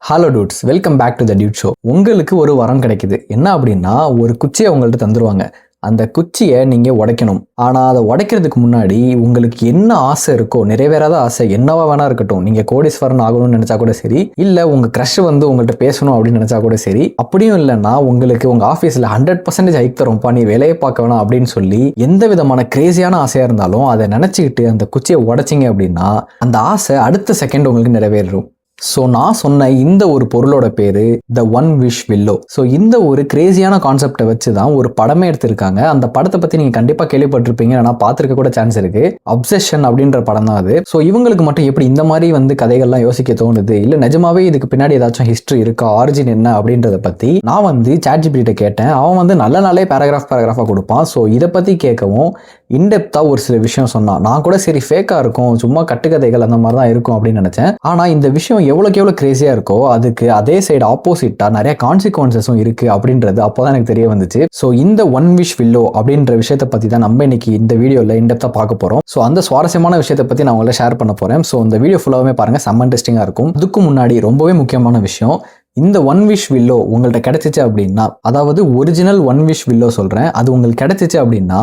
Hello dudes, welcome back to the dude show. உங்களுக்கு ஒரு வரம் கிடைக்குது. என்ன அப்படின்னா, ஒரு குச்சியை உங்கள்கிட்ட தந்துருவாங்க. அந்த குச்சியை நீங்கள் உடைக்கணும். ஆனால் அதை உடைக்கிறதுக்கு முன்னாடி உங்களுக்கு என்ன ஆசை இருக்கோ, நிறைவேறாத ஆசை என்னவா வேணா இருக்கட்டும், நீங்கள் கோடீஸ்வரன் ஆகணும்னு நினச்சா கூட சரி, இல்லை உங்கள் க்ரஷ் வந்து உங்கள்கிட்ட பேசணும் அப்படின்னு நினச்சா கூட சரி, அப்படியும் இல்லைன்னா உங்களுக்கு உங்கள் ஆஃபீஸில் 100% ஹைக் தரும்ப்பா, நீ வேலையை பார்க்க வேணாம் அப்படின்னு சொல்லி எந்த விதமான கிரேசியான ஆசையாக இருந்தாலும் அதை நினச்சிக்கிட்டு அந்த குச்சியை உடைச்சிங்க அப்படின்னா அந்த ஆசை அடுத்த செகண்ட் உங்களுக்கு நிறைவேறும். ஸோ நான் சொன்ன இந்த ஒரு பொருளோட பேரு த ஒன் விஷ் வில்லோ. ஸோ இந்த ஒரு கிரேசியான கான்செப்டை வச்சு தான் ஒரு படமே எடுத்திருக்காங்க. அந்த படத்தை பத்தி நீங்க கண்டிப்பா கேள்விப்பட்டிருப்பீங்க, நான் பார்த்துருக்க கூட சான்ஸ் இருக்கு. அப்சஷன் அப்படின்ற படம் தான் அது. ஸோ இவங்களுக்கு மட்டும் எப்படி இந்த மாதிரி வந்து கதைகள்லாம் யோசிக்க தோணுது, இல்ல நிஜமாவே இதுக்கு பின்னாடி ஏதாச்சும் ஹிஸ்டரி இருக்கா, ஆரிஜின் என்ன அப்படின்றத பத்தி நான் வந்து ChatGPT கேட்டேன். அவன் வந்து நல்ல நாளே பேராகிராஃபா கொடுப்பான். ஸோ இதை பத்தி கேட்கவும் இன்டெப்தா ஒரு சில விஷயம் சொன்னான். நான் கூட சரி ஃபேக்கா இருக்கும், சும்மா கட்டுக்கதைகள் அந்த மாதிரி தான் இருக்கும் அப்படின்னு நினைச்சேன். ஆனா இந்த விஷயம் எவ்வளோக்கு எவ்வளோ கிரேசியா இருக்கோ அதுக்கு அதே சைடு ஆப்போசிட்டா நிறைய கான்சிக்வன்சஸும் இருக்கு அப்படின்றது அப்போதான் எனக்கு தெரிய வந்துச்சு. ஸோ இந்த ஒன் விஷ் வில்லோ அப்படின்ற விஷயத்தை பத்தி தான் நம்ம இன்னைக்கு இந்த வீடியோல இன்டெப்தா பார்க்க போறோம். ஸோ அந்த சுவாரஸ்யமான விஷயத்தை பத்தி நான் உங்களை ஷேர் பண்ண போறேன். ஸோ இந்த வீடியோ ஃபுல்லாவே பாருங்க, செம்ம இன்ட்ரெஸ்டிங்கா இருக்கும். அதுக்கு முன்னாடி ரொம்பவே முக்கியமான விஷயம், இந்த ஒன் விஷ் வில்லோ உங்கள்கிட்ட கிடைச்சிச்சு அப்படின்னா, அதாவது ஒரிஜினல் ஒன் விஷ் வில்லோ சொல்றேன், அது உங்களுக்கு கிடைச்சிச்சு அப்படின்னா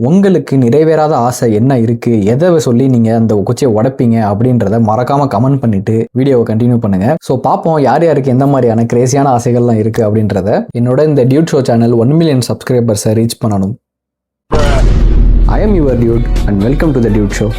உங்களுக்கு நிறைவேறாத ஆசை என்ன இருக்கு, எதை சொல்லி நீங்க அந்த குச்சியை உடைப்பீங்க அப்படின்றத மறக்காம கமெண்ட் பண்ணிட்டு வீடியோவை கண்டினியூ பண்ணுங்க. ஸோ பார்ப்போம் யார் யாருக்கு எந்த மாதிரியான கிரேசியான ஆசைகள்லாம் இருக்கு அப்படின்றத. என்னோட இந்த டியூட் ஷோ சேனல் 1 மில்லியன் சப்ஸ்கிரைபர்ஸை ரீச் பண்ணணும். I am your dude and welcome to the dude show.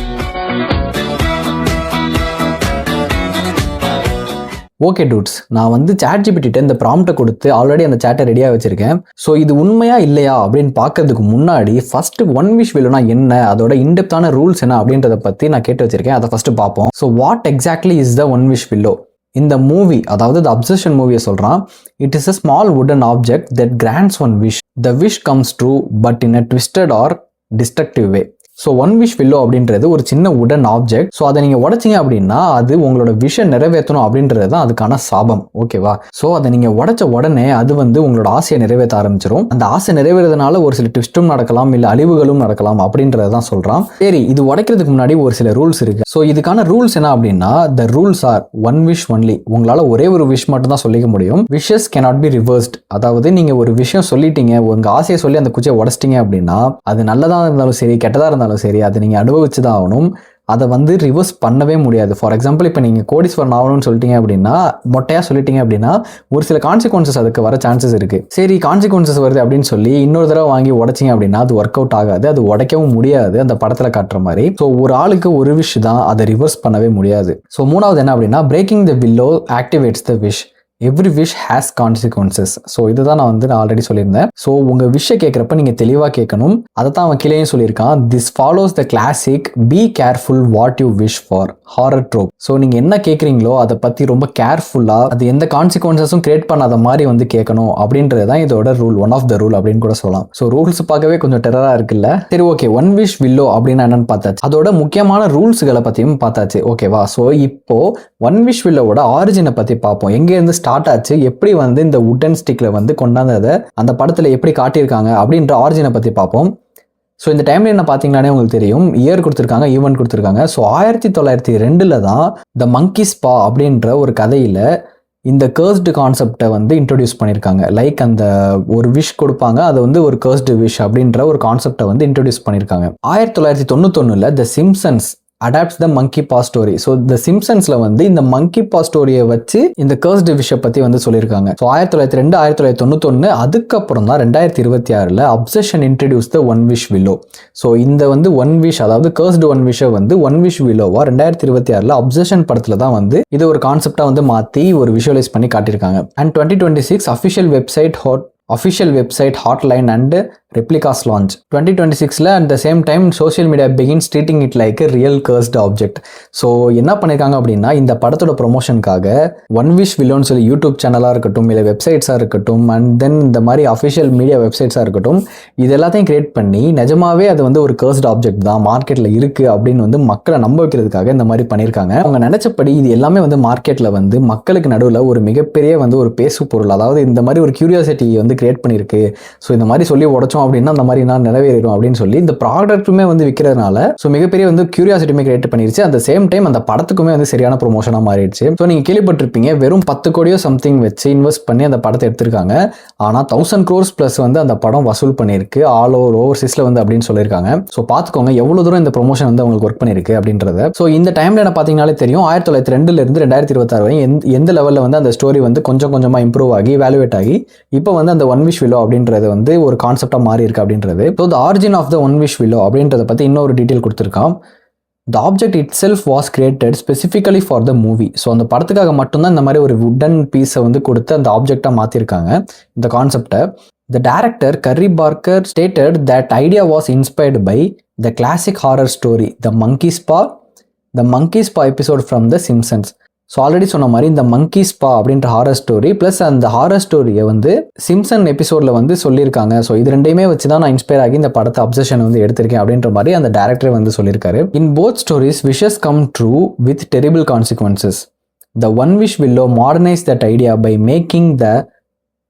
Okay dudes, நான் வந்து ChatGPT இந்த ப்ராம்ப்டை கொடுத்து ஆல்ரெடி அந்த சேட்டை ரெடியாக வச்சிருக்கேன். ஸோ இது உண்மையா இல்லையா அப்படின்னு பார்க்கறதுக்கு முன்னாடி ஃபர்ஸ்ட் ஒன் விஷ் வில்லோனா என்ன, அதோட இன்டெப்தான ரூல்ஸ் என்ன அப்படின்றத பற்றி நான் கேட்டு வச்சிருக்கேன். அதை ஃபர்ஸ்ட் பார்ப்போம். So what exactly is the one wish willow? இந்த மூவி, அதாவது த அப்சஷன் மூவியை சொல்கிறான். It is a small wooden object that grants one wish. The wish comes true but in a twisted or destructive way. So one wish willow அப்படின்றது ஒரு சின்ன உடன் object. So அதை நீங்கள் உடைச்சிங்க அப்படின்னா அது உங்களோட விஷை நிறைவேற்றணும் அப்படின்றது தான் அதுக்கான சாபம். ஓகேவா? ஸோ அதை நீங்கள் உடைச்ச உடனே அது வந்து உங்களோட ஆசையை நிறைவேற்ற ஆரம்பிச்சிடும். அந்த ஆசை நிறைவேறதுனால ஒரு சில ட்விஸ்ட்டும் நடக்கலாம், இல்லை அழிவுகளும் நடக்கலாம் அப்படின்றத தான் சொல்கிறான். சரி, இது உடைக்கிறதுக்கு முன்னாடி ஒரு சில ரூல்ஸ் இருக்கு. ஸோ இதுக்கான ரூல்ஸ் என்ன அப்படின்னா, the rules are one wish only. உங்களால் ஒரே ஒரு விஷ் மட்டும் தான் சொல்லிக்க முடியும். Wishes cannot be reversed. அதாவது நீங்கள் ஒரு விஷயம் சொல்லிட்டீங்க, உங்கள் ஆசையை சொல்லி அந்த குச்சியை உடைச்சிட்டீங்க அப்படின்னா அது நல்லதாக இருந்தாலும் சரி, கெட்டதாக இருந்தாலும் சரி, அதை நீங்க அனுபவிச்சு தான் ஆகணும். அதை வந்து ரிவர்ஸ் பண்ணவே முடியாது. ஃபார் எக்ஸாம்பிள், இப்போ நீங்கள் கோடீஸ்வரன் ஆகணும்னு சொல்லிட்டீங்க அப்படின்னா, மொட்டையாக சொல்லிட்டீங்க அப்படின்னா ஒரு சில கான்சிக்வன்சஸ் அதுக்கு வர சான்சஸ் இருக்கு. சரி, கான்சிக்வன்சஸ் வருது அப்படின்னு சொல்லி இன்னொரு தடவை வாங்கி உடைச்சிங்க அப்படின்னா அது ஒர்க் அவுட் ஆகாது, அது உடைக்கவும் முடியாது அந்த படத்தில் காட்டுற மாதிரி. ஸோ ஒரு ஆளுக்கு ஒரு விஷ் தான், அதை ரிவர்ஸ் பண்ணவே முடியாது. ஸோ மூணாவது என்ன அப்படின்னா, breaking the willow activates the wish. Every wish has consequences. So இதுதான் நான் ஆல்ரெடி சொல்லியிருந்தேன். ஸோ உங்கள் விஷை கேட்குறப்ப நீங்கள் தெளிவாக கேட்கணும். அதை தான் அவன் கீழேயும் சொல்லியிருக்கான். This follows the classic be careful what you wish for horror trope. So நீங்கள் என்ன கேட்குறீங்களோ அதை பற்றி ரொம்ப கேர்ஃபுல்லாக, அது எந்த கான்சிக்வன்சஸும் கிரியேட் பண்ணாத மாதிரி வந்து கேட்கணும் அப்படின்றது தான் இதோட rule, one of the rule அப்படின்னு கூட சொல்லலாம். ஸோ ரூல்ஸ் பார்க்கவே கொஞ்சம் டெரரா இருக்குல்ல. சரி, ஓகே, ஒன் விஷ் வில்லோ அப்படின்னா என்னன்னு பார்த்தாச்சு, அதோட முக்கியமான ரூல்ஸ்களை பற்றியும் பார்த்தாச்சு. ஓகேவா? ஸோ இப்போ ஒன் விஷ் வில்லோட ஆரிஜினை பற்றி பார்ப்போம். எங்கேருந்து ஸ்டார்ட் ஆச்சு, எப்படி வந்து இந்த வுடன் ஸ்டிக்ல வந்து கொண்டாந்ததை அந்த படத்துல எப்படி காட்டியிருக்காங்க அப்படின்ற ஆரிஜினை பத்தி பார்ப்போம். ஸோ இந்த டைம்ல என்ன பார்த்தீங்கன்னாலே உங்களுக்கு தெரியும், இயர் கொடுத்துருக்காங்க, ஈவெண்ட் கொடுத்துருக்காங்க. ஸோ 1902 தான் த மங்கி ஸ்பா அப்படின்ற ஒரு கதையில இந்த கர்ஸ்டு கான்செப்டை வந்து இன்ட்ரோடியூஸ் பண்ணியிருக்காங்க. லைக் அந்த ஒரு விஷ் கொடுப்பாங்க, அது வந்து ஒரு கர்ஸ்டு விஷ் அப்படின்ற ஒரு கான்செப்டை வந்து இன்ட்ரோடியூஸ் பண்ணியிருக்காங்க. 1991 த சிம்சன்ஸ் அடாப்ட்ஸ் த மங்கி பா ஸ்டோரி. ஸோ த சிம்சன்ஸ்ல வந்து இந்த மங்கி பா ஸ்டோரியை வச்சு இந்த கர்ஸ்டு விஷை பத்தி வந்து சொல்லியிருக்காங்க. ஸோ 1902 1991 அதுக்கப்புறம் தான் 2026 அப்சஷன் இன்ட்ரடியூஸ் த ஒன் விஷ் வில்லோ. ஸோ இந்த வந்து ஒன் விஷ், அதாவது கர்ஸ்டு ஒன் விஷை வந்து ஒன் விஷ் வில்லோவா 2026 அப்சஷன் படத்துல தான் வந்து இது ஒரு கான்செப்டா வந்து மாத்தி ஒரு விஷுவலைஸ் பண்ணி காட்டியிருக்காங்க. And 2026 official website Hotline and replicas launch 2026 at the same time social media begins treating it like a real cursed object. So என்ன பண்ணியிருக்காங்க அப்படின்னா, இந்த படத்தோட ப்ரொமோஷனுக்காக ஒன் விஷ் வில்லோன்னு சொல்லி யூடியூப் சேனலாக இருக்கட்டும், இல்லை வெப்சைட்ஸாக இருக்கட்டும், அண்ட் தென் இந்த மாதிரி அஃபிஷியல் மீடியா வெப்சைட்ஸாக இருக்கட்டும், இது எல்லாத்தையும் கிரியேட் பண்ணி நிஜமாவே அது வந்து ஒரு கர்ஸ்ட் ஆப்ஜெக்ட் தான், மார்க்கெட்டில் இருக்குது அப்படின்னு வந்து மக்களை நம்ப வைக்கிறதுக்காக இந்த மாதிரி பண்ணியிருக்காங்க. அவங்க நினைச்சபடி இது எல்லாமே வந்து மார்க்கெட்டில் வந்து மக்களுக்கு நடுவில் ஒரு மிகப்பெரிய வந்து ஒரு பேசு பொருள், அதாவது இந்த மாதிரி ஒரு கியூரியாசிட்டி வந்து கிரியேட் பண்ணியிருக்கு. ஸோ இந்த மாதிரி சொல்லி உடச்சோம் அப்படின்னா அந்த மாதிரி நான் நிறைவேறும் அப்படின்னு சொல்லி இந்த ப்ராடக்ட்டுமே வந்து விற்கிறதுனால ஸோ மிகப்பெரிய வந்து கியூரியாசிட்டியுமே கிரியேட் பண்ணிருச்சு. அந்த சேம் டைம் அந்த படத்துக்குமே வந்து சரியான ப்ரொமோஷனாக மாறிடுச்சு. ஸோ நீங்கள் கேள்விப்பட்டிருப்பீங்க, வெறும் 10 கோடியோ சம்திங் வச்சு இன்வெஸ்ட் பண்ணி அந்த படத்தை எடுத்திருக்காங்க. ஆனால் 1000 crores ப்ளஸ் வந்து அந்த படம் வசூல் பண்ணியிருக்கு ஆல் ஓவர்சீஸில் வந்து அப்படின்னு சொல்லியிருக்காங்க. ஸோ பார்த்துக்கோங்க எவ்வளோ தூரம் இந்த ப்ரொமோஷன் வந்து அவங்களுக்கு ஒர்க் பண்ணியிருக்கு அப்படின்றத. ஸோ இந்த டைம்ல என்ன பார்த்தீங்கன்னாலே தெரியும், 1902 2026 வரை எந்த லெவலில் வந்து அந்த ஸ்டோரி வந்து கொஞ்சம் கொஞ்சமாக இம்ப்ரூவ் ஆகி வேல்யூவேட் ஆகி இப்போ வந்து அந்த ஒன் விஷ் வில்லோ அப்படின்றது வந்து ஒரு கான்செப்டாக மாறி இருக்கு அப்படின்றது. So the origin of the one wish willow அப்படின்றத பற்றி இன்னொரு டீட்டெயில் கொடுத்துருக்கான். The object itself was created specifically for the movie. So அந்த படத்துக்காக மட்டும்தான் இந்த மாதிரி ஒரு வுடன் பீஸை வந்து கொடுத்து அந்த ஆப்ஜெக்டாக மாற்றிருக்காங்க இந்த கான்செப்டை. The director Curry Barker stated that idea was inspired by the classic horror story The Monkey's Paw episode from The Simpsons. So already சொன்ன மாதிரி இந்த மங்கீஸ் பா அப்படின்ற ஹாரர் ஸ்டோரி ப்ளஸ் அந்த ஹாரர் ஸ்டோரியை வந்து சிம்சன் எபிசோடில் வந்து சொல்லியிருக்காங்க. ஸோ இது ரெண்டையுமே வச்சு தான் நான் இன்ஸ்பயர் ஆகி இந்த படத்தை அப்சஷன் வந்து எடுத்திருக்கேன் அப்படின்ற மாதிரி அந்த டேரக்டர் வந்து சொல்லியிருக்காரு. In both stories wishes come true with terrible consequences. The one wish willow modernise that idea by making the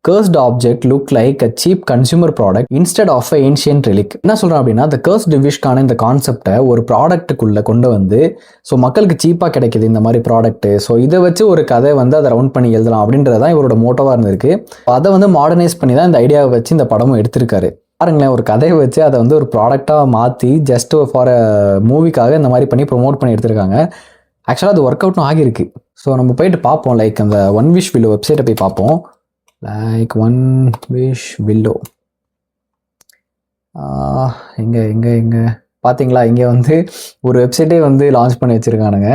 cursed object look like a cheap consumer product instead of a ancient relic. என்ன சொல்கிறேன் அப்படின்னா, the cursed wishக்கான இந்த கான்செப்டை ஒரு ப்ராடக்ட்டுக்குள்ளே கொண்டு வந்து so மக்களுக்கு சீப்பாக கிடைக்கிது இந்த மாதிரி ப்ராடக்ட்டு. ஸோ இதை வச்சு ஒரு கதை வந்து அதை ரவுண்ட் பண்ணி எழுதலாம் அப்படின்றது தான் இவரோட மோட்டோவாக இருந்திருக்கு. அதை வந்து மாடர்னைஸ் பண்ணி தான் இந்த ஐடியாவை வச்சு இந்த படமும் எடுத்திருக்காரு. பாருங்களேன், ஒரு கதையை வச்சு அதை வந்து ஒரு ப்ராடக்டாக மாற்றி ஜஸ்ட் ஃபார் அ மூவிக்காக இந்த மாதிரி பண்ணி ப்ரொமோட் பண்ணி எடுத்திருக்காங்க. ஆக்சுவலாக அது ஒர்க் அவுட்டும் ஆகியிருக்கு. ஸோ நம்ம போயிட்டு பார்ப்போம், லைக் அந்த ஒன் விஷ் வில்லோ வெப்சைட்டை போய் பார்ப்போம். லைக் ஒன் விஷ் வில்லோ எங்கே பார்த்தீங்களா, இங்கே வந்து ஒரு வெப்சைட்டே வந்து லான்ச் பண்ணி வச்சுருக்கானுங்க.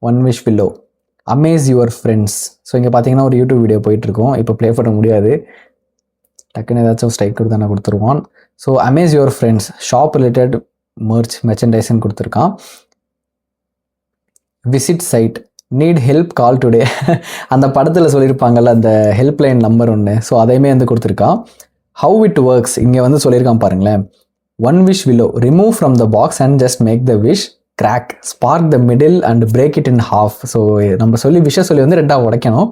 One wish willow amaze your friends. So இங்கே பார்த்தீங்கன்னா ஒரு யூடியூப் வீடியோ போயிட்டுருக்கோம். இப்போ ப்ளே பண்ண முடியாது, டக்குன்னு ஏதாச்சும் ஸ்ட்ரைக் கொடுத்து நான் கொடுத்துருவான். So amaze your friends shop related மெர்ச்சன்டைஸ்ன்னு கொடுத்துருக்கான். Visit site need help call today. அந்த படத்தில் சொல்லியிருப்பாங்கல்ல அந்த ஹெல்ப்லைன் நம்பர் ஒன்று, ஸோ அதையுமே வந்து கொடுத்துருக்கான். ஹவு இட் ஒர்க்ஸ் இங்கே வந்து சொல்லியிருக்கான் பாருங்களேன். One wish willow remove from the box and just make the wish crack spark the middle and break it in half. So நம்ம விஷயம் வந்து ரெண்டாக உடைக்கணும்.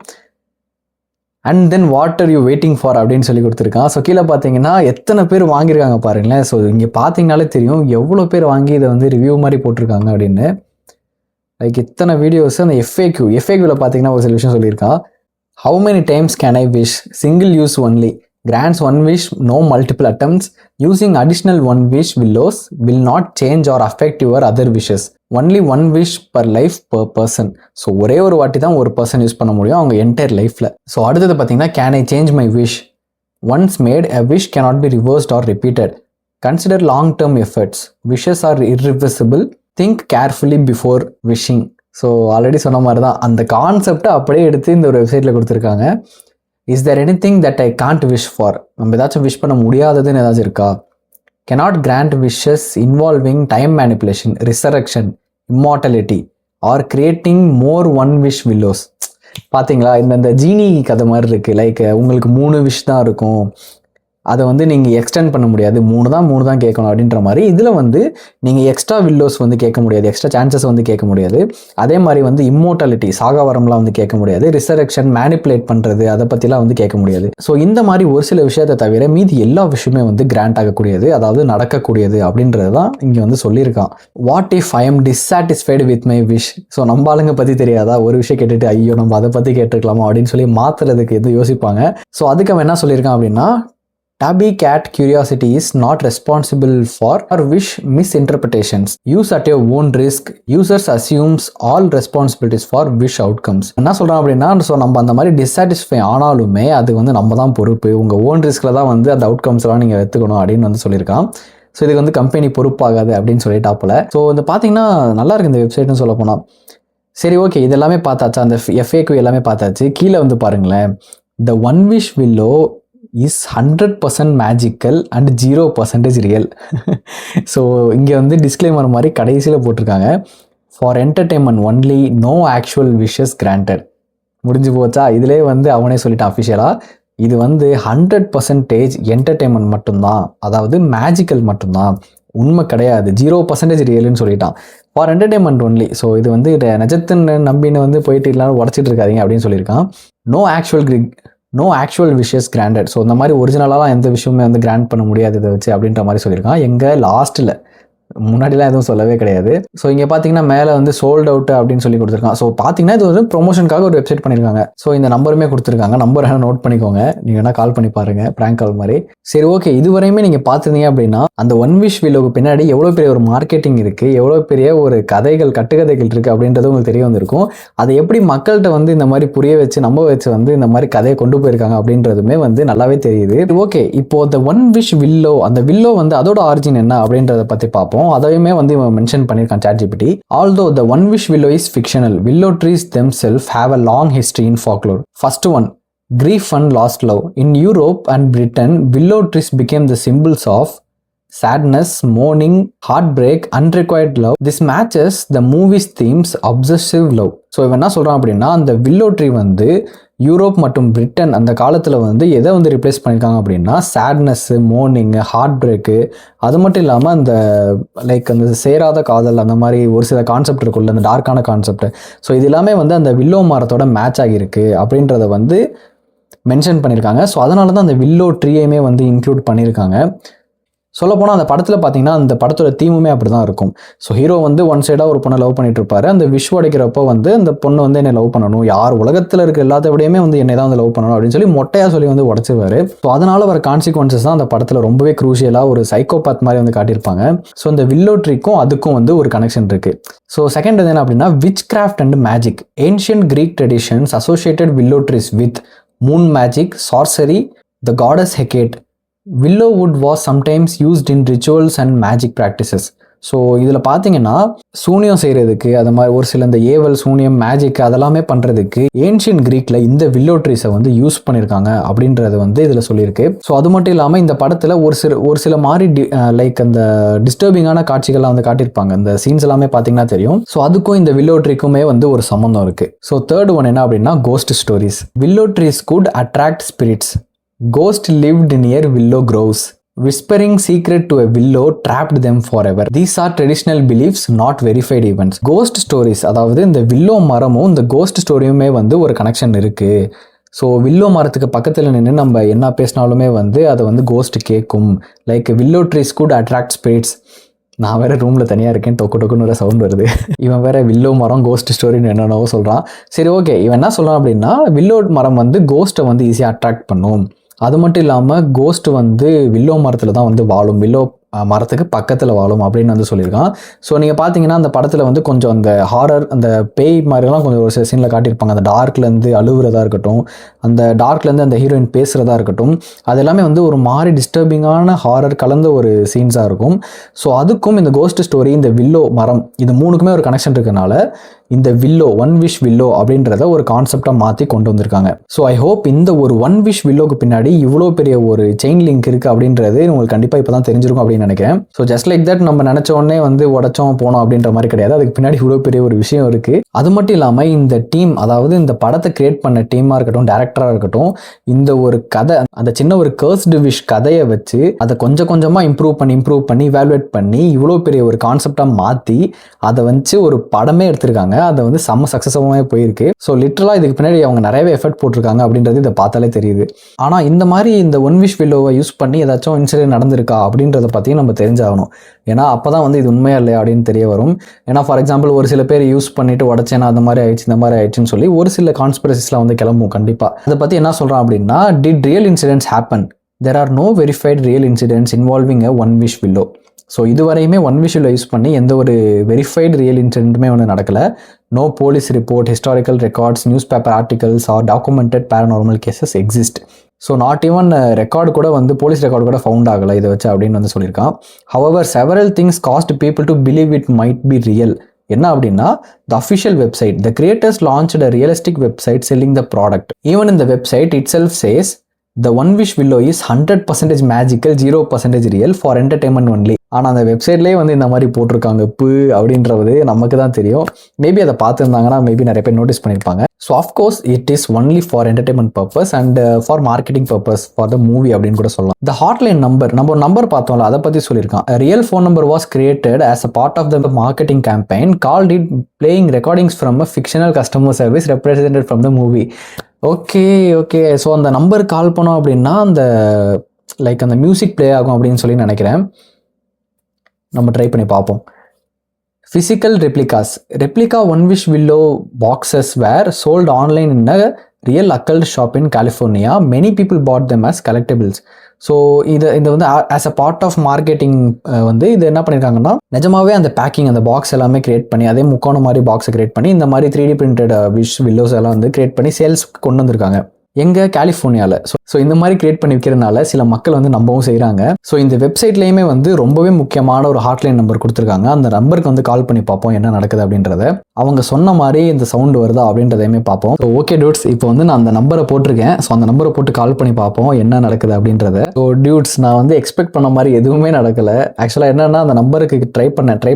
And then what are you waiting for அப்படின்னு சொல்லி கொடுத்துருக்கான். ஸோ கீழே பார்த்தீங்கன்னா எத்தனை பேர் வாங்கியிருக்காங்க பாருங்களேன். ஸோ இங்கே பார்த்தீங்கனாலே தெரியும் எவ்வளோ பேர் வாங்கி இதை வந்து ரிவ்யூ மாதிரி போட்டிருக்காங்க அப்படின்னு. லைக் இத்தனை வீடியோஸ் அந்த எஃப்ஏக்யூவில் பார்த்தீங்கன்னா ஒரு சில விஷயம் சொல்லியிருக்கான். How many times can I wish single use only grants one wish no multiple attempts using additional one wish willows will not change or affect your other wishes only one wish per life per person. So ஒரே ஒரு வாட்டி தான் ஒரு person use பண்ண முடியும் அவங்க entire லைஃப்பில். So அடுத்தது பார்த்தீங்கன்னா can I change my wish once made a wish cannot be reversed or repeated consider long term efforts wishes are irreversible think carefully before wishing. So already சொன்ன மாதிரி தான் அந்த கான்செப்டை அப்படியே எடுத்து இந்த ஒரு வெப்சைட்டில் கொடுத்துருக்காங்க. Is there anything that I can't wish for, நம்ம ஏதாச்சும் விஷ் பண்ண முடியாததுன்னு ஏதாச்சும் இருக்கா? cannot grant wishes involving time manipulation, resurrection, immortality or creating more one wish willows. பார்த்தீங்களா, இந்த ஜீனி கதை மாதிரி இருக்குது. லைக் உங்களுக்கு 3 விஷ் தான் இருக்கும், அதை வந்து நீங்கள் எக்ஸ்டெண்ட் பண்ண முடியாது, 3 தான் கேட்கணும் அப்படின்ற மாதிரி. இதில் வந்து நீங்கள் எக்ஸ்ட்ரா வில்லோஸ் வந்து கேட்க முடியாது, எக்ஸ்ட்ரா சான்சஸ் வந்து கேட்க முடியாது. அதே மாதிரி வந்து இம்மோர்டாலிட்டி சாகாவரம்லாம் வந்து கேட்க முடியாது, ரிசரக்ஷன் மேனிப்புலேட் பண்ணுறது அதை பற்றிலாம் வந்து கேட்க முடியாது. ஸோ இந்த மாதிரி ஒரு சில விஷயத்தை தவிர மீதி எல்லா விஷயமே வந்து கிராண்ட் ஆகக்கூடியது, அதாவது நடக்கக்கூடியது அப்படின்றது தான் இங்கே வந்து சொல்லியிருக்கான். What if I am dissatisfied with my wish. So நம்ம ஆளுங்க பற்றி தெரியாதா, ஒரு விஷயம் கேட்டுட்டு ஐயோ நம்ம அதை பற்றி கேட்டுருக்கலாமா அப்படின்னு சொல்லி மாற்றுறதுக்கு எது யோசிப்பாங்க. ஸோ அதுக்கு அவன் என்ன சொல்லியிருக்கான் அப்படின்னா, Tabby cat curiosity is not responsible for or wish misinterpretations. Use at your own risk. Users assumes all responsibilities for wish outcomes. என்ன சொல்கிறான் அப்படின்னா, ஸோ நம்ம அந்த மாதிரி டிஸாட்டிஸ்ஃபை ஆனாலுமே அது வந்து நம்ம தான் பொறுப்பு, உங்கள் ஓன் ரிஸ்கில் தான் வந்து அந்த அவுட்கம்ஸ்லாம் நீங்கள் எடுத்துக்கணும் அப்படின்னு வந்து சொல்லியிருக்கான். ஸோ இதுக்கு வந்து கம்பெனி பொறுப்பாகாது அப்படின்னு சொல்லிட்டாப்புல. ஸோ வந்து பார்த்தீங்கன்னா நல்லா இருக்கு இந்த வெப்சைட்னு சொல்ல போனால். சரி ஓகே, இது எல்லாமே பார்த்தாச்சு, அந்த எஃப்ஏக்யூ எல்லாமே பார்த்தாச்சு. கீழே வந்து பாருங்களேன், the one wish willow is 100% magical and 0% real. So இங்கே வந்து டிஸ்க்ளைமர் மாதிரி கடைசியில் போட்டிருக்காங்க, for entertainment only no actual wishes granted. முடிஞ்சு போச்சா, இதிலே வந்து அவனே சொல்லிட்டான் அஃபிஷியலாக, இது வந்து 100% என்டர்டெயின்மெண்ட் மட்டும்தான், அதாவது மேஜிக்கல் மட்டும்தான், உண்மை கிடையாது, 0% ரியல்னு சொல்லிட்டான். For entertainment only. ஸோ இது வந்து நிஜத்தின் நம்பின்னு வந்து போயிட்டு இல்லாமல் உடச்சிட்டு இருக்காதீங்க அப்படின்னு சொல்லியிருக்கான். No actual wishes granted. So இந்த மாதிரி ஒரிஜினலாலாம் எந்த விஷயமே வந்து கிராண்ட் பண்ண முடியாது இதை வச்சு அப்படின்ற மாதிரி சொல்லியிருக்கான். எங்கள் லாஸ்ட்டில் முன்னாடிலாம் எதுவும் சொல்லவே கிடையாது. ஸோ இங்கே பார்த்தீங்கன்னா மேலே வந்து சோல்ட் அவுட் அப்படின்னு சொல்லி கொடுத்துருக்கான். ஸோ பார்த்தீங்கன்னா இது ஒரு ப்ரொமோஷனுக்காக ஒரு வெப்சைட் பண்ணியிருக்காங்க. ஸோ இந்த நம்பருமே கொடுத்துருக்காங்க. நம்பர் நோட் பண்ணிக்கோங்க, நீங்கள் வேணால் கால் பண்ணி பாருங்கள், ப்ராங்க் கால் மாதிரி. சரி ஓகே, இதுவரையுமே நீங்கள் பார்த்துருந்தீங்க அப்படின்னா அந்த ஒன் விஷ் வில்லோக்கு பின்னாடி எவ்வளோ பெரிய ஒரு மார்க்கெட்டிங் இருக்குது, எவ்வளோ பெரிய ஒரு கதைகள் கட்டுக்கதைகள் இருக்குது அப்படின்றது உங்களுக்கு தெரிய வந்திருக்கும். அதை எப்படி மக்கள்கிட்ட வந்து இந்த மாதிரி புரிய வச்சு நம்ப வச்சு வந்து இந்த மாதிரி கதையை கொண்டு போயிருக்காங்க அப்படின்றதுமே வந்து நல்லாவே தெரியுது. ஓகே, இப்போ இந்த ஒன் விஷ் வில்லோ, அந்த வில்லோ வந்து அதோட ஆரிஜின் என்ன அப்படின்றத பற்றி பார்ப்போம். அதையுமே வந்து இவன் மென்ஷன் பண்ணியிருக்கான் ChatGPT. Although the one wish willow is fictional, willow trees themselves have a long history in folklore. First one, grief and lost love. In Europe and Britain, willow trees became the symbols of sadness, mourning, heartbreak, unrequited love. This matches the movie's themes obsessive love. So இவன் என்ன சொல்கிறான் அப்படின்னா, அந்த willow tree வந்து Europe மற்றும் Britain அந்த காலத்தில் வந்து எதை வந்து ரிப்ளேஸ் பண்ணியிருக்காங்க அப்படின்னா சேட்னஸ்ஸு, மோர்னிங்கு, ஹார்ட் பிரேக்கு, அது மட்டும் இல்லாமல் அந்த லைக் அந்த சேராத காதல், அந்த மாதிரி ஒரு சில கான்செப்ட் இருக்குல்ல, அந்த டார்க்கான கான்செப்ட். ஸோ இது எல்லாமே வந்து அந்த வில்லோ மரத்தோட மேட்ச் ஆகியிருக்கு அப்படின்றத வந்து மென்ஷன் பண்ணியிருக்காங்க. ஸோ அதனால தான் அந்த வில்லோ ட்ரீயுமே வந்து இன்க்ளூட் பண்ணியிருக்காங்க. சொல்லப்போனால் அந்த படத்தில் பார்த்தீங்கன்னா அந்த படத்தோட தீமுமே அப்படி தான் இருக்கும். ஸோ ஹீரோ வந்து ஒன் சைடாக ஒரு பொண்ணை லவ் பண்ணிட்டு இருப்பாரு. அந்த விஷ் உடைக்கிறப்போ வந்து அந்த பொண்ணு வந்து என்னை லவ் பண்ணணும், யார் உலகத்தில் இருக்க எல்லாத்த விடையுமே வந்து என்னை தான் வந்து லவ் பண்ணணும் அப்படின்னு சொல்லி மொட்டையாக சொல்லி வந்து உடச்சிருவாரு. ஸோ அதனால வர கான்சிக்வன்சஸ் தான் அந்த படத்தில் ரொம்பவே க்ரூஷியலாக ஒரு சைக்கோபாத் மாதிரி வந்து காட்டியிருப்பாங்க. ஸோ இந்த வில்லோ ட்ரீக்கும் அதுக்கும் வந்து ஒரு கனெக்ஷன் இருக்கு. ஸோ செகண்ட் என்ன அப்படின்னா witchcraft and magic. Ancient Greek traditions associated willow trees with moon magic, sorcery, the goddess Hecate. Willow wood was sometimes used in rituals and magic practices. So இதில் பார்த்தீங்கன்னா சூனியம் செய்கிறதுக்கு, அது மாதிரி ஒரு சில இந்த ஏவல், சூனியம், மேஜிக் அதெல்லாமே பண்ணுறதுக்கு ஏன்ஷியன் க்ரீக்கில் இந்த வில்லோ ட்ரீஸை வந்து யூஸ் பண்ணியிருக்காங்க அப்படின்றது வந்து இதில் சொல்லியிருக்கு. ஸோ அது மட்டும் இல்லாமல் இந்த படத்தில் ஒரு சில மாதிரி லைக் அந்த டிஸ்டர்பிங்கான காட்சிகள்லாம் வந்து காட்டியிருப்பாங்க. இந்த சீன்ஸ் எல்லாமே பார்த்தீங்கன்னா தெரியும். ஸோ அதுக்கும் இந்த வில்லோ ட்ரீக்குமே வந்து ஒரு சம்மந்தம் இருக்குது. ஸோ தேர்ட் ஒன் என்ன அப்படின்னா ghost stories. Willow trees could attract spirits. Ghost lived near willow groves. Whispering secret to a willow trapped them forever. These are traditional beliefs, not verified events. Ghost stories, அதாவது இந்த willow மரமும் இந்த cost ஸ்டோரியுமே வந்து ஒரு connection இருக்கு. So willow மரத்துக்கு பக்கத்தில் நின்று நம்ம என்ன பேசினாலுமே வந்து அதை வந்து கோஸ்ட் கேட்கும். Like willow trees could attract spirits. நான் வேற ரூமில் தனியாக இருக்கேன், டொக்கு டொக்குன்னு வேறு சவுண்ட் வருது. இவன் வேற வில்லோ மரம் கோஸ்ட் ஸ்டோரின்னு என்னென்னவோ சொல்கிறான். சரி ஓகே, இவன் என்ன சொல்கிறான் அப்படின்னா வில்லோ மரம் வந்து கோஸ்ட்டை வந்து ஈஸியாக அட்ராக்ட் பண்ணும். அது மட்டும் இல்லாமல் கோஸ்ட் வந்து வில்லோ மரத்தில் தான் வந்து வாழும், வில்லோ மரத்துக்கு பக்கத்தில் வாழும் அப்படின்னு வந்து சொல்லியிருக்கான். ஸோ நீங்கள் பார்த்தீங்கன்னா அந்த படத்தில் வந்து கொஞ்சம் அந்த ஹாரர், அந்த பேய் மாதிரிலாம் கொஞ்சம் ஒரு சில சீனில் காட்டியிருப்பாங்க. அந்த டார்க்லேருந்து அழுகுறதா இருக்கட்டும், அந்த டார்க்லேருந்து அந்த ஹீரோயின் பேசுகிறதா இருக்கட்டும், அது எல்லாமே வந்து ஒரு மாதிரி டிஸ்டர்பிங்கான ஹாரர் கலந்த ஒரு சீன்ஸாக இருக்கும். ஸோ அதுக்கும் இந்த கோஸ்ட் ஸ்டோரி, இந்த வில்லோ மரம், இது மூணுக்குமே ஒரு கனெக்ஷன் இருக்கனால இந்த வில்லோ, ஒன் விஷ் வில்லோ அப்படின்றத ஒரு கான்செப்டாக மாற்றி கொண்டு வந்திருக்காங்க. ஸோ ஐ ஹோப் இந்த ஒரு ஒன் விஷ் வில்லோக்கு பின்னாடி இவ்வளோ பெரிய ஒரு செயின் லிங்க் இருக்குது அப்படின்றது உங்களுக்கு கண்டிப்பாக இப்போ தான் தெரிஞ்சிருக்கும் அப்படின்னு நினைக்கிறேன். ஸோ ஜஸ்ட் லைக் தட் நம்ம நினச்ச உடனே வந்து உடச்சோம் போனோம் அப்படின்ற மாதிரி கிடையாது. அதுக்கு பின்னாடி இவ்வளோ பெரிய ஒரு விஷயம் இருக்குது. அது மட்டும் இல்லாமல் இந்த டீம், அதாவது இந்த படத்தை கிரியேட் பண்ண டீமாக இருக்கட்டும், டேரக்டராக இருக்கட்டும், இந்த ஒரு கதை, அந்த சின்ன ஒரு கர்ஸ்டு விஷ் கதையை வச்சு அதை கொஞ்சம் கொஞ்சமாக இம்ப்ரூவ் பண்ணி இவாலுவேட் பண்ணி இவ்வளோ பெரிய ஒரு கான்செப்டாக மாற்றி அதை வச்சு ஒரு படமே எடுத்திருக்காங்க. அதை வந்து செம்ம சக்ஸஸாகவே போயிருக்கு. ஸோ லிட்டரலாக இதுக்கு பின்னாடி அவங்க நிறையவே எஃபர்ட் போட்டிருக்காங்க அப்படின்றது இதை பார்த்தாலே தெரியுது. ஆனால் இந்த மாதிரி இந்த ஒன் விஷ் வில்லோவை யூஸ் பண்ணி ஏதாச்சும் இன்சிடென்ட் நடந்திருக்கா அப்படின்றத பற்றியும் நம்ம தெரிஞ்சாகணும். ஏன்னா அப்போ தான் வந்து இது உண்மையா இல்லையா அப்படின்னு தெரிய வரும். ஏன்னா ஃபார் எக்ஸாம்பிள் ஒரு சில பேர் யூஸ் பண்ணிட்டு உடச்சேன்னா அந்த மாதிரி ஆயிடுச்சு, இந்த மாதிரி ஆயிடுச்சுன்னு சொல்லி ஒரு சில கான்ஸ்பிரசிஸ்லாம் வந்து கிளம்பும் கண்டிப்பாக. அதை பற்றி என்ன சொல்கிறான் அப்படின்னா, did real incidents happen? There are no verified real incidents involving a one wish willow. So இதுவரையுமே ஒன் விஷ் வில்லோ யூஸ் பண்ணி எந்த ஒரு வெரிஃபைடு ரியல் இன்சிடென்ட்டுமே ஒன்று நடக்கலை. No police report, historical records, newspaper articles or documented paranormal cases exist. So not even record கூட வந்து police record கூட ஃபவுண்ட் ஆகலை இதை வச்சு அப்படின்னு வந்து சொல்லியிருக்கான். However several things cost people to believe it might be real. என்ன அப்படின்னா, the official website, the creators launched a realistic website selling the product. Even in the website itself says the one wish willow is 100% magical, 0% real for entertainment only. ஆனால் அந்த வெப்சைட்லேயே வந்து இந்த மாதிரி போட்டிருக்காங்க அப்படின்றது நமக்கு தான் தெரியும். மேபி அதை பார்த்துருந்தாங்கன்னா மேபி நிறைய பேர் நோட்டீஸ் பண்ணியிருப்பாங்க. So of course it is only for entertainment purpose and for marketing purpose for the movie அப்படின்னு கூட சொல்லலாம். த ஹாட்லைன் நம்பர், நம்ம ஒரு நம்பர் பார்த்தோம்ல, அதை பற்றி சொல்லியிருக்கான். Real phone number was created as a part of the marketing campaign called it playing recordings from a fictional customer service represented from the movie. Okay okay. So அந்த நம்பருக்கு கால் பண்ணோம் அப்படின்னா அந்த லைக் அந்த மியூசிக் ப்ளே ஆகும் அப்படின்னு சொல்லி நினைக்கிறேன். நம்ம ட்ரை பண்ணி பார்ப்போம். Physical replicas. Replica one wish willow boxes were sold online in a real occult shop in California. Many people bought them as collectibles. So இது வந்து as a part of marketing வந்து இது என்ன பண்ணியிருக்காங்கன்னா, நிஜமாவே அந்த பேக்கிங் அந்த பாக்ஸ் எல்லாமே கிரியேட் பண்ணி, அதே முக்கோணம் மாதிரி பாக்ஸை கிரியேட் பண்ணி இந்த மாதிரி 3D பிரிண்டட் விஷ் வில்லோஸ் எல்லாம் வந்து கிரியேட் பண்ணி சேல்ஸ் கொண்டு வந்திருக்காங்க எங்க கலிஃபோர்னியாவில். ஸோ இந்த மாதிரி கிரியேட் பண்ணி விற்கிறதுனால சில மக்கள் வந்து நம்பவும் செய்கிறாங்க. ஸோ இந்த வெப்சைட்லேயுமே வந்து ரொம்பவே முக்கியமான ஒரு ஹாட்லைன் நம்பர் கொடுத்துருக்காங்க. அந்த நம்பருக்கு வந்து கால் பண்ணி பார்ப்போம் என்ன நடக்குது அப்படின்றத. அவங்க சொன்ன மாதிரி இந்த சவுண்டு வருதா அப்படின்றதையுமே பார்ப்போம். ஸோ ஓகே டியூட்ஸ், இப்போ வந்து நான் அந்த நம்பரை போட்டிருக்கேன். ஸோ அந்த நம்பரை போட்டு கால் பண்ணி பார்ப்போம் என்ன நடக்குது அப்படின்றத. ஸோ டியூட்ஸ், நான் வந்து எக்ஸ்பெக்ட் பண்ண மாதிரி எதுவுமே நடக்கலை. ஆக்சுவலாக என்னன்னா, அந்த நம்பருக்கு ட்ரை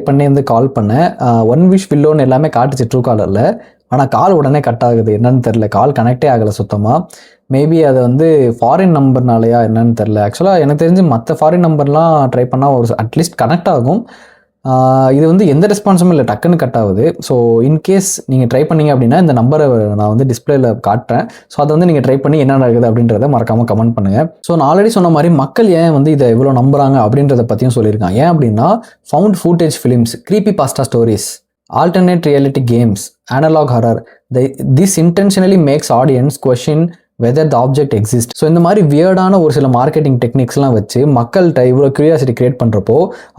பண்ணி வந்து கால் பண்ணேன். ஒன் விஷ் வில்லோன்னு எல்லாமே காட்டுச்சு ட்ரூ காலரில். ஆனால் கால் உடனே கட் ஆகுது, என்னன்னு தெரில. கால் கனெக்டே ஆகலை சுத்தமாக. மேபி அது வந்து ஃபாரின் நம்பர்னாலையா என்னன்னு தெரில. ஆக்சுவலாக எனக்கு தெரிஞ்சு மற்ற ஃபாரின் நம்பர்லாம் ட்ரை பண்ணால் ஒரு அட்லீஸ்ட் கனெக்ட் ஆகும். இது வந்து எந்த ரெஸ்பான்ஸும் இல்லை, டக்குன்னு கட் ஆகுது. ஸோ இன்கேஸ் நீங்கள் ட்ரை பண்ணீங்க அப்படின்னா இந்த நம்பரை நான் வந்து டிஸ்பிளேல காட்டுறேன். ஸோ அதை வந்து நீங்கள் ட்ரை பண்ணி என்ன நடக்குது அப்படின்றத மறக்காமல் கமெண்ட் பண்ணுங்கள். ஸோ நான் ஆல்ரெடி சொன்ன மாதிரி மக்கள் ஏன் வந்து இதை எவ்வளோ நம்புறாங்க அப்படின்றத பற்றியும் சொல்லியிருக்காங்க. ஏன் அப்படின்னா, found footage films, creepy pasta stories, alternate reality games, analog horror, this intentionally makes audience question whether the object exists. So இந்த மாதிரி வியர்டான ஒரு சில மார்க்கெட்டிங் டெக்னிக்ஸ்லாம் வச்சு மக்கள்கிட்ட இவ்வளோ கியூரியாசிட்டி கிரியேட் பண்ணுறப்போ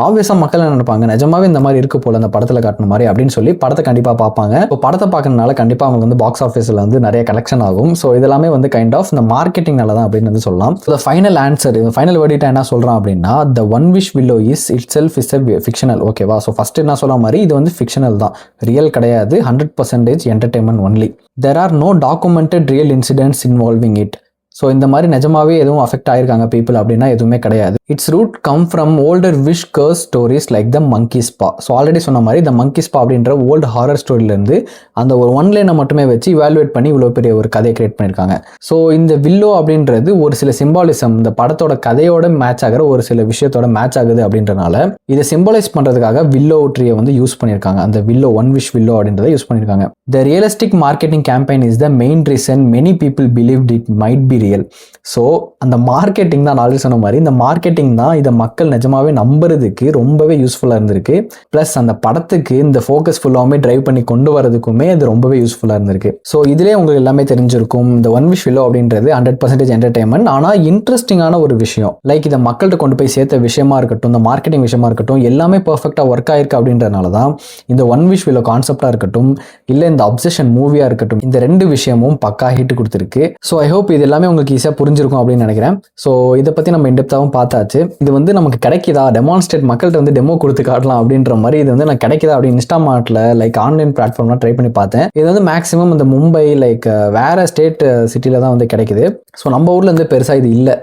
ஆப்வியஸாக மக்கள் என்ன நினைப்பாங்க, நிஜமாவே இந்த மாதிரி இருக்க போல அந்த படத்தில் காட்டின மாதிரி அப்படின்னு சொல்லி படத்தை கண்டிப்பாக பார்ப்பாங்க. இப்போ படத்தை பார்க்கறதுனால கண்டிப்பாக அவங்க வந்து பாக்ஸ் ஆஃபீஸில் வந்து நிறைய கலெக்ஷன் ஆகும். ஸோ இதெல்லாமே வந்து கைண்ட் ஆஃப் இந்த மார்க்கெட்டிங்னால தான் அப்படின்னு வந்து சொல்லலாம். ஸோ ஃபைனல் ஆன்சர், ஃபைனல் வேர்டிட்டா என்ன சொல்கிறான் அப்படின்னா, த one wish willow is it self is a fictional. ஓகேவா? ஸோ ஃபர்ஸ்ட் என்ன சொல்ல மாதிரி இது வந்து ஃபிக்ஷனல் தான், ரியல் கிடையாது. 100% entertainment only. There are no documented real incidents involving it. So இந்த மாதிரி நிஜமாவே எதுவும் அஃபெக்ட் ஆயிருக்காங்க பீப்புள் அப்படின்னா எதுவுமே கிடையாது. It's root come from older wish curse stories like the monkey paw. So already சொன்ன மாதிரி த மங்கி ஸ்பா அப்படின்ற ஓல்டு ஹாரர் ஸ்டோரியிலேருந்து அந்த ஒரு ஒன் லைனை மட்டுமே வச்சு இவாலுவேட் பண்ணி இவ்வளோ பெரிய ஒரு கதையை கிரியேட் பண்ணியிருக்காங்க. ஸோ இந்த வில்லோ அப்படின்றது ஒரு சில சிம்பாலிசம், இந்த படத்தோட கதையோட மேட்ச் ஆகிற ஒரு சில விஷயத்தோட மேட்ச் ஆகுது அப்படின்றனால இதை சிம்பாலைஸ் பண்ணுறதுக்காக வில்லோ ட்ரீயை வந்து யூஸ் பண்ணியிருக்காங்க. அந்த வில்லோ ஒன் விஷ் வில்லோ அப்படின்றத யூஸ் பண்ணியிருக்காங்க. The realistic marketing campaign is the main reason many people believed it might be real. So அந்த மார்க்கெட்டிங் தான், நான் சொன்ன மாதிரி இந்த மார்க்கெட்டிங் தான் இதை மக்கள் நிஜமாவே நம்புறதுக்கு ரொம்பவே யூஸ்ஃபுல்லாக இருந்திருக்கு. ப்ளஸ் அந்த படத்துக்கு இந்த ஃபோக்கஸ் ஃபுல்லாமே டிரைவ் பண்ணி கொண்டு வரதுக்குமே அது ரொம்பவே யூஸ்ஃபுல்லாக இருந்திருக்கு. ஸோ இதிலே உங்களுக்கு எல்லாமே தெரிஞ்சிருக்கும். இந்த ஒன் விஷ் வில்லோ அப்படின்றது 100% என்டர்டைன்மெண்ட், ஆனால் இன்ட்ரெஸ்டிங்கான ஒரு விஷயம். லைக் இதை மக்கள்கிட்ட கொண்டு போய் சேர்த்த விஷயமா இருக்கட்டும், இந்த மார்க்கெட்டிங் விஷயமா இருக்கட்டும், எல்லாமே பர்ஃபெக்டாக ஒர்க் ஆயிருக்கு அப்படின்றதுனால தான் இந்த ஒன் விஷ் வில்லோ கான்செப்டாக இருக்கட்டும், இல்லை இந்த அப்சஷன் மூவியாக இருக்கட்டும், இந்த ரெண்டு விஷயமும் பக்கா ஹிட் கொடுத்துருக்கு. ஸோ ஐ ஹோப் இது எல்லாமே உங்களுக்கு ஈஸியாக புரிஞ்சிருக்கும் அப்படின்னு நினைக்கிறேன். ஸோ இதை பற்றி நம்ம இன்டெப்த்தாகவும் பார்த்தாச்சு. இது வந்து நமக்கு கிடைக்குதா, டெமான்ஸ்ட்ரேட் மக்கள்கிட்ட வந்து டெமோ கொடுத்து காட்டலாம் அப்படின்ற மாதிரி இது வந்து நான் கிடைக்குதா அப்படின்னு இன்ஸ்டாமார்ட்டில் லைக் ஆன்லைன் பிளாட்ஃபார்ம்லாம் ட்ரை பண்ணி பார்த்தேன். இது வந்து மேக்ஸிமம் இந்த மும்பை லைக் வேற ஸ்டேட் சிட்டியில் தான் வந்து கிடைக்குது. ஸோ நம்ம ஊரில் வந்து பெருசாக இது இல்லை.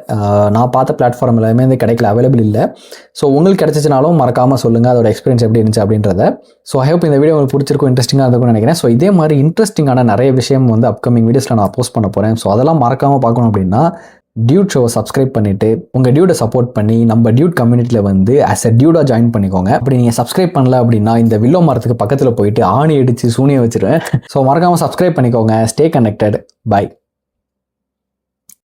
நான் பார்த்த பிளாட்ஃபார்ம் எல்லாமே வந்து கிடைக்கல, அவைலபிள் இல்லை. ஸோ உங்களுக்கு கிடைச்சிச்சுனாலும் மறக்காமல் சொல்லுங்கள் அதோட எக்ஸ்பீரியன்ஸ் எப்படி இருந்துச்சு அப்படின்றத. ஸோ ஐ ஹோப் இந்த வீடியோ உங்களுக்கு பிடிச்சிருக்கும், இன்ட்ரெஸ்டிங்காக இருக்கும்னு நினைக்கிறேன். ஸோ இதே மாதிரி இன்ட்ரெஸ்டிங்கான நிறைய விஷயம் வந்து அப்கமிங் வீடியோஸில் நான் போஸ்ட் பண்ண போகிறேன். ஸோ அதெல்லாம் மறக்காமல் பார்க்கணும் அப்படின்னா டியூட் ஷோவை சப்ஸ்கிரைப் பண்ணிட்டு உங்கள் டியூடை சப்போர்ட் பண்ணி நம்ம டியூட் கம்யூனிட்டியில் வந்து ஆஸ் அ டியூடாக ஜாயின் பண்ணிக்கோங்க. அப்படி நீங்கள் சப்ஸ்கிரைப் பண்ணல அப்படின்னா இந்த வில்லோ மரத்துக்கு பக்கத்தில் போயிட்டு ஆணி அடித்து சூனியை வச்சிருவேன். ஸோ மறக்காமல் சப்ஸ்கிரைப் பண்ணிக்கோங்க. Stay connected. பை.